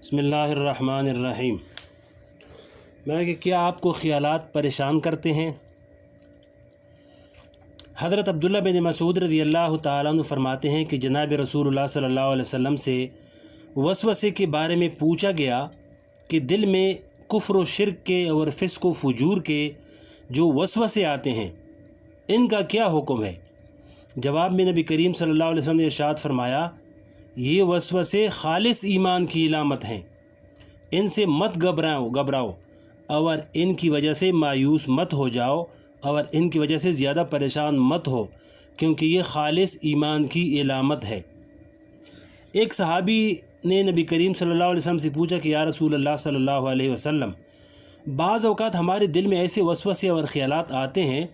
بسم اللہ الرحمن الرحیم۔ میں کہ کیا آپ کو خیالات پریشان کرتے ہیں؟ حضرت عبداللہ بن مسعود رضی اللہ تعالیٰ عنہ فرماتے ہیں کہ جناب رسول اللہ صلی اللہ علیہ وسلم سے وسوسے کے بارے میں پوچھا گیا کہ دل میں کفر و شرک کے اور فسق و فجور کے جو وسوسے آتے ہیں ان کا کیا حکم ہے؟ جواب میں نبی کریم صلی اللہ علیہ وسلم نے ارشاد فرمایا، یہ وسوسے خالص ایمان کی علامت ہیں، ان سے مت گھبراؤ اور ان کی وجہ سے مایوس مت ہو جاؤ اور ان کی وجہ سے زیادہ پریشان مت ہو، کیونکہ یہ خالص ایمان کی علامت ہے۔ ایک صحابی نے نبی کریم صلی اللہ علیہ وسلم سے پوچھا کہ یا رسول اللہ صلی اللہ علیہ وسلم، بعض اوقات ہمارے دل میں ایسے وسوسے اور خیالات آتے ہیں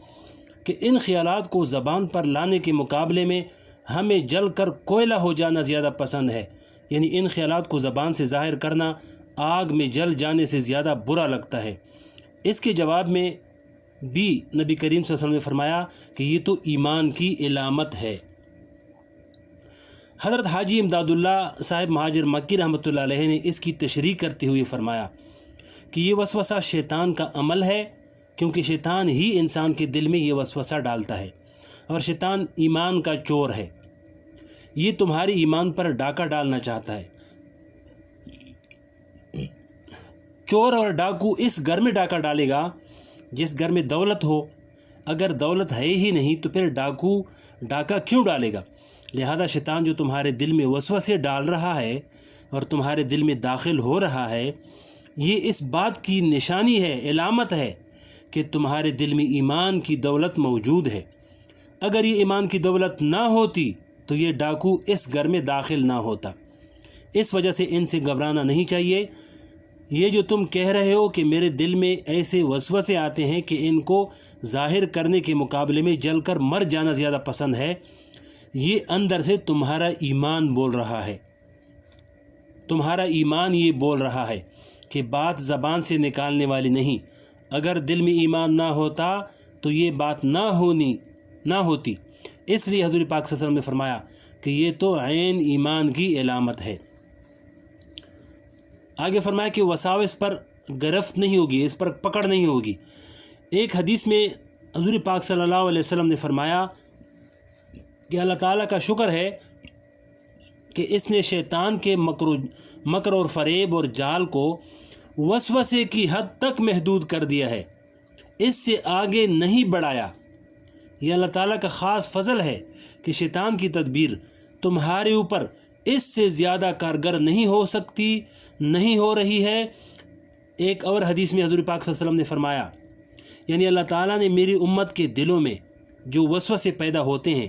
کہ ان خیالات کو زبان پر لانے کے مقابلے میں ہمیں جل کر کوئلہ ہو جانا زیادہ پسند ہے، یعنی ان خیالات کو زبان سے ظاہر کرنا آگ میں جل جانے سے زیادہ برا لگتا ہے۔ اس کے جواب میں بھی نبی کریم صلی اللہ علیہ وسلم نے فرمایا کہ یہ تو ایمان کی علامت ہے۔ حضرت حاجی امداد اللہ صاحب مہاجر مکی رحمۃ اللہ علیہ نے اس کی تشریح کرتے ہوئے فرمایا کہ یہ وسوسہ شیطان کا عمل ہے، کیونکہ شیطان ہی انسان کے دل میں یہ وسوسہ ڈالتا ہے، اور شیطان ایمان کا چور ہے، یہ تمہارے ایمان پر ڈاکہ ڈالنا چاہتا ہے۔ چور اور ڈاکو اس گھر میں ڈاکہ ڈالے گا جس گھر میں دولت ہو، اگر دولت ہے ہی نہیں تو پھر ڈاکو ڈاکہ کیوں ڈالے گا؟ لہذا شیطان جو تمہارے دل میں وسوسے ڈال رہا ہے اور تمہارے دل میں داخل ہو رہا ہے، یہ اس بات کی نشانی ہے، علامت ہے کہ تمہارے دل میں ایمان کی دولت موجود ہے۔ اگر یہ ایمان کی دولت نہ ہوتی تو یہ ڈاکو اس گھر میں داخل نہ ہوتا۔ اس وجہ سے ان سے گھبرانا نہیں چاہیے۔ یہ جو تم کہہ رہے ہو کہ میرے دل میں ایسے وسوسے آتے ہیں کہ ان کو ظاہر کرنے کے مقابلے میں جل کر مر جانا زیادہ پسند ہے، یہ اندر سے تمہارا ایمان بول رہا ہے۔ تمہارا ایمان یہ بول رہا ہے کہ بات زبان سے نکالنے والی نہیں۔ اگر دل میں ایمان نہ ہوتا تو یہ بات نہ ہوتی۔ اس لیے حضور پاک صلی اللہ علیہ وسلم نے فرمایا کہ یہ تو عین ایمان کی علامت ہے۔ آگے فرمایا کہ وساوس پر گرفت نہیں ہوگی، اس پر پکڑ نہیں ہوگی۔ ایک حدیث میں حضور پاک صلی اللہ علیہ وسلم نے فرمایا کہ اللہ تعالیٰ کا شکر ہے کہ اس نے شیطان کے مکر اور فریب اور جال کو وسوسے کی حد تک محدود کر دیا ہے، اس سے آگے نہیں بڑھایا۔ یہ اللہ تعالیٰ کا خاص فضل ہے کہ شیطان کی تدبیر تمہارے اوپر اس سے زیادہ کارگر نہیں ہو سکتی، نہیں ہو رہی ہے۔ ایک اور حدیث میں حضور پاک صلی اللہ علیہ وسلم نے فرمایا، یعنی اللہ تعالیٰ نے میری امت کے دلوں میں جو وسوسے پیدا ہوتے ہیں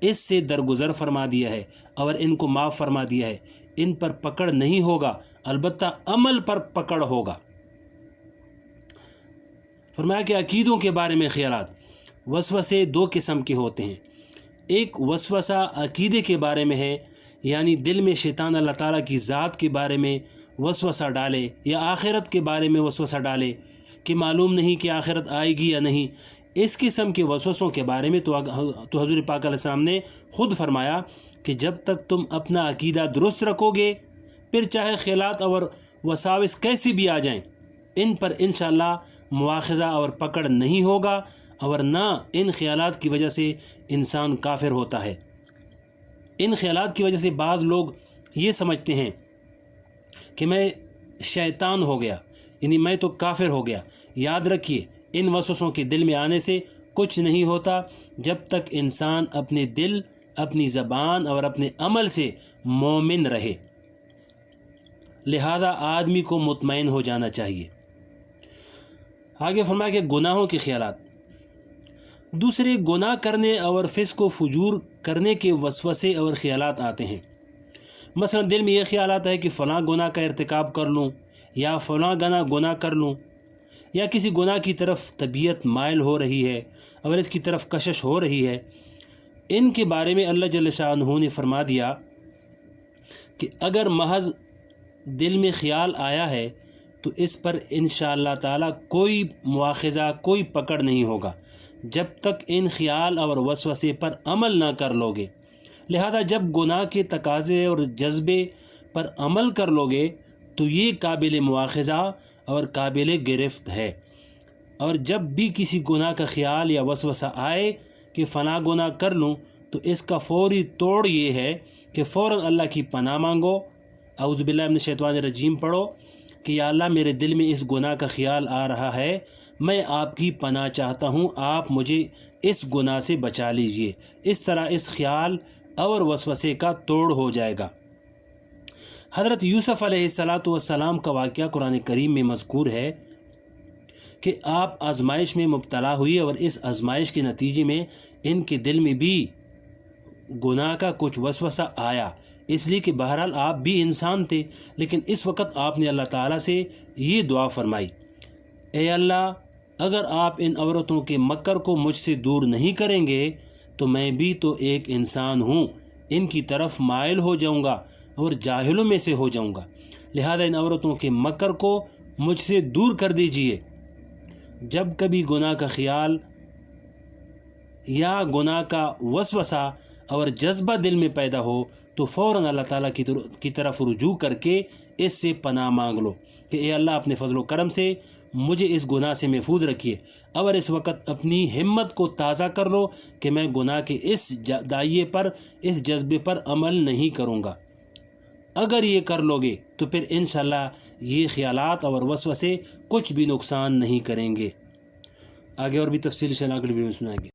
اس سے درگزر فرما دیا ہے اور ان کو معاف فرما دیا ہے۔ ان پر پکڑ نہیں ہوگا، البتہ عمل پر پکڑ ہوگا۔ فرمایا کہ عقیدوں کے بارے میں خیالات، وسوسے دو قسم کے ہوتے ہیں۔ ایک وسوسہ عقیدے کے بارے میں ہے، یعنی دل میں شیطان اللہ تعالیٰ کی ذات کے بارے میں وسوسہ ڈالے یا آخرت کے بارے میں وسوسہ ڈالے کہ معلوم نہیں کہ آخرت آئے گی یا نہیں۔ اس قسم کے وسوسوں کے بارے میں تو حضور پاک علیہ السلام نے خود فرمایا کہ جب تک تم اپنا عقیدہ درست رکھو گے، پھر چاہے خیالات اور وساوس کیسی بھی آ جائیں، ان پر انشاءاللہ مواخذہ اور پکڑ نہیں ہوگا، اور نہ ان خیالات کی وجہ سے انسان کافر ہوتا ہے۔ ان خیالات کی وجہ سے بعض لوگ یہ سمجھتے ہیں کہ میں شیطان ہو گیا، یعنی میں تو کافر ہو گیا۔ یاد رکھیے، ان وسوسوں کے دل میں آنے سے کچھ نہیں ہوتا جب تک انسان اپنے دل، اپنی زبان اور اپنے عمل سے مومن رہے۔ لہذا آدمی کو مطمئن ہو جانا چاہیے۔ آگے فرمایا کہ گناہوں کے خیالات، دوسرے گناہ کرنے اور فسق و فجور کرنے کے وسوسے اور خیالات آتے ہیں۔ مثلا دل میں یہ خیال آتا ہے کہ فلاں گناہ کا ارتکاب کر لوں یا فلاں گناہ کر لوں، یا کسی گناہ کی طرف طبیعت مائل ہو رہی ہے اور اس کی طرف کشش ہو رہی ہے۔ ان کے بارے میں اللہ جل شانہ نے فرما دیا کہ اگر محض دل میں خیال آیا ہے تو اس پر انشاءاللہ تعالیٰ کوئی مواخذہ، کوئی پکڑ نہیں ہوگا جب تک ان خیال اور وسوسے پر عمل نہ کر لو گے۔ لہذا جب گناہ کے تقاضے اور جذبے پر عمل کر لو گے تو یہ قابل مواخذہ اور قابل گرفت ہے۔ اور جب بھی کسی گناہ کا خیال یا وسوسہ آئے کہ فلاں گناہ کر لوں، تو اس کا فوری توڑ یہ ہے کہ فوراً اللہ کی پناہ مانگو، اعوذ باللہ من الشیطان الرجیم پڑھو کہ یا اللہ میرے دل میں اس گناہ کا خیال آ رہا ہے، میں آپ کی پناہ چاہتا ہوں، آپ مجھے اس گناہ سے بچا لیجئے۔ اس طرح اس خیال اور وسوسے کا توڑ ہو جائے گا۔ حضرت یوسف علیہ السلام کا واقعہ قرآن کریم میں مذکور ہے کہ آپ آزمائش میں مبتلا ہوئی اور اس آزمائش کے نتیجے میں ان کے دل میں بھی گناہ کا کچھ وسوسہ آیا، اس لیے کہ بہرحال آپ بھی انسان تھے، لیکن اس وقت آپ نے اللہ تعالیٰ سے یہ دعا فرمائی، اے اللہ اگر آپ ان عورتوں کے مکر کو مجھ سے دور نہیں کریں گے تو میں بھی تو ایک انسان ہوں، ان کی طرف مائل ہو جاؤں گا اور جاہلوں میں سے ہو جاؤں گا، لہذا ان عورتوں کے مکر کو مجھ سے دور کر دیجئے۔ جب کبھی گناہ کا خیال یا گناہ کا وسوسہ اور جذبہ دل میں پیدا ہو تو فوراً اللہ تعالیٰ کی طرف رجوع کر کے اس سے پناہ مانگ لو کہ اے اللہ اپنے فضل و کرم سے مجھے اس گناہ سے محفوظ رکھیے، اور اس وقت اپنی ہمت کو تازہ کر لو کہ میں گناہ کے اس دائیے پر، اس جذبے پر عمل نہیں کروں گا۔ اگر یہ کر لو گے تو پھر انشاءاللہ یہ خیالات اور وسوسے کچھ بھی نقصان نہیں کریں گے۔ آگے اور بھی تفصیل اگلی ویڈیو میں سنائیں گے۔